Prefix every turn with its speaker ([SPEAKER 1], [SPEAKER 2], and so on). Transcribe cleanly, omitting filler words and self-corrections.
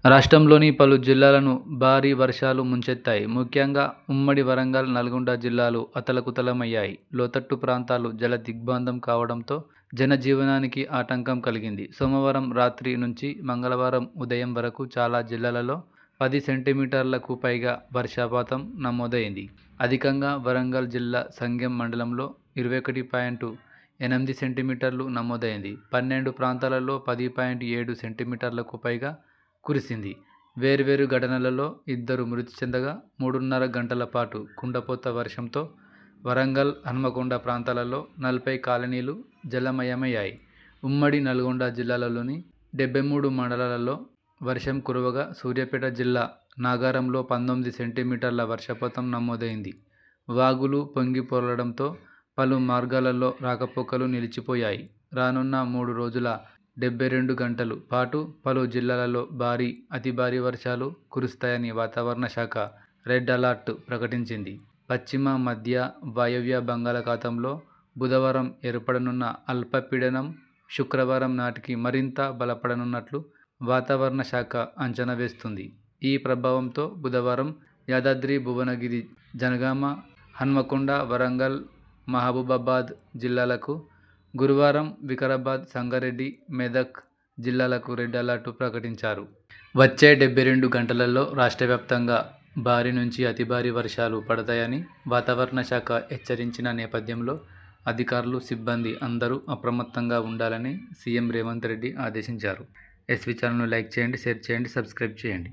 [SPEAKER 1] రాష్ట్రంలోని పలు జిల్లాలను భారీ వర్షాలు ముంచెత్తాయి. ముఖ్యంగా ఉమ్మడి వరంగల్, నల్గొండ జిల్లాలు అతలాకుతలమయ్యాయి. లోతట్టు ప్రాంతాలు జల దిగ్బంధం కావడంతో జనజీవనానికి ఆటంకం కలిగింది. సోమవారం రాత్రి నుంచి మంగళవారం ఉదయం వరకు చాలా జిల్లాలలో 10 సెంటీమీటర్లకు పైగా వర్షపాతం నమోదైంది. అధికంగా వరంగల్ జిల్లా సంగెం మండలంలో 21.8 సెంటీమీటర్లు నమోదైంది. 12 ప్రాంతాలలో 10.7 సెంటీమీటర్లకు పైగా కురిసింది. వేర్వేరు ఘటనలలో ఇద్దరు మృతి చెందగా 3.5 గంటల పాటు కుండపోత వర్షంతో వరంగల్, హన్మకొండ ప్రాంతాలలో 40 కాలనీలు జలమయమయ్యాయి. ఉమ్మడి నల్గొండ జిల్లాలోని 73 మండలాలలో వర్షం కురవగా సూర్యాపేట జిల్లా నాగారంలో 19 సెంటీమీటర్ల వర్షపాతం నమోదైంది. వాగులు పొంగిపొర్లడంతో పలు మార్గాలలో రాకపోకలు నిలిచిపోయాయి. రానున్న 3 రోజుల 72 గంటల పాటు పలు జిల్లాలలో భారీ, అతి భారీ వర్షాలు కురుస్తాయని వాతావరణ శాఖ రెడ్ అలర్ట్ ప్రకటించింది. పశ్చిమ మధ్య వాయవ్య బంగాళాఖాతంలో బుధవారం ఏర్పడనున్న అల్పపీడనం శుక్రవారం నాటికి మరింత బలపడనున్నట్లు వాతావరణ శాఖ అంచనా వేస్తుంది. ఈ ప్రభావంతో బుధవారం యాదాద్రి భువనగిరి, జనగామ, హన్మకొండ, వరంగల్, మహబూబాబాద్ జిల్లాలకు, గురువారం వికారాబాద్, సంగారెడ్డి, మెదక్ జిల్లాలకు రెడ్ అలర్ట్ ప్రకటించారు. వచ్చే 72 గంటలలో రాష్ట్ర వ్యాప్తంగా భారీ నుంచి అతి భారీ వర్షాలు పడతాయని వాతావరణ శాఖ హెచ్చరించిన నేపథ్యంలో అధికారులు, సిబ్బంది అందరూ అప్రమత్తంగా ఉండాలని సీఎం రేవంత్ రెడ్డి ఆదేశించారు. ఎస్వీ ఛానల్ను లైక్ చేయండి, షేర్ చేయండి, సబ్స్క్రైబ్ చేయండి.